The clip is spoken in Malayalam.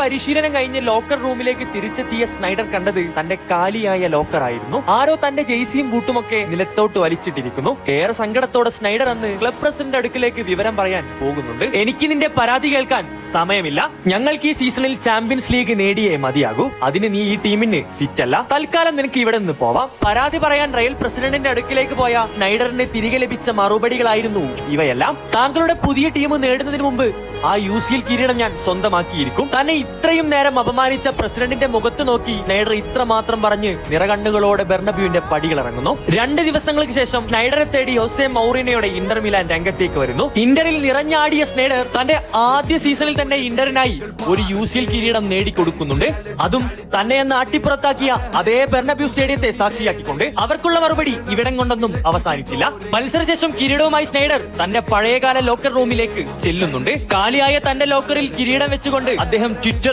പരിശീലനം കഴിഞ്ഞ് ലോക്കർ റൂമിലേക്ക് തിരിച്ചെത്തിയ സ്നൈഡർ കണ്ടത് തന്റെ കാലിയായ ലോക്കർ ആയിരുന്നു. ആരോ തന്റെ ജെയ്സിയും ബൂട്ടുമൊക്കെ നിലത്തോട്ട് വലിച്ചിട്ടിരിക്കുന്നു. ഏറെ സങ്കടത്തോടെ സ്നൈഡർ അന്ന് ക്ലബ് പ്രസിഡന്റ് അടുക്കിലേക്ക് വിവരം പറയാൻ പോകുന്നുണ്ട്. എനിക്ക് നിന്റെ പരാതി കേൾക്കാൻ സമയമില്ല. ഞങ്ങൾക്ക് ഈ സീസണിൽ ചാമ്പ്യൻസ് ലീഗ് നേടിയേ മതിയാകൂ. അതിന് നീ ഈ ടീമിന് ഫിറ്റ് അല്ല. തൽക്കാലം നിനക്ക് ഇവിടെ നിന്ന് പോവാം. പരാതി പറയാൻ റയൽ പ്രസിഡന്റിന്റെ അടുക്കിലേക്ക് പോയ സ്നൈഡറിന് തിരികെ ലഭിച്ച മറുപടികളായിരുന്നു ഇവയെല്ലാം. താങ്കളുടെ പുതിയ ടീം നേടുന്നതിന് മുമ്പ് ആ UCL കിരീടം ഞാൻ സ്വന്തമാക്കിയിരിക്കും. തന്നെ ഇത്രയും നേരം അപമാനിച്ച പ്രസിഡന്റിന്റെ മുഖത്ത് നോക്കി സ്നൈഡർ ഇത്രമാത്രം പറഞ്ഞ് നിറകണ്ണുകളോടെ ബെർണബ്യൂവിന്റെ പടികൾ ഇറങ്ങുന്നു. 2 ദിവസങ്ങൾക്ക് ശേഷം സ്നൈഡറെ തേടി ഹോസെ മൗറിനോയുടെ ഇന്റർ മിലാൻ രംഗത്തേക്ക് വരുന്നു. ഇന്ററിൽ നിറഞ്ഞാടിയ സ്നൈഡർ തന്റെ ആദ്യ സീസണിൽ തന്നെ ഇന്ററിനായി ഒരു UCL കിരീടം നേടിക്കൊടുക്കുന്നുണ്ട്. അതും തന്നെ എന്ന് ആട്ടിപ്പുറത്താക്കിയ അതേ ബെർണബ്യൂ സ്റ്റേഡിയത്തെ സാക്ഷിയാക്കിക്കൊണ്ട്. അവർക്കുള്ള മറുപടി ഇവിടം കൊണ്ടൊന്നും അവസാനിച്ചില്ല. മത്സരശേഷം കിരീടവുമായി സ്നൈഡർ തന്റെ പഴയകാല ലോക്കർ റൂമിലേക്ക് ചെല്ലുന്നുണ്ട്. കാലിയായ തന്റെ ലോക്കറിൽ കിരീടം വെച്ചുകൊണ്ട് അദ്ദേഹം ട്വിറ്റർ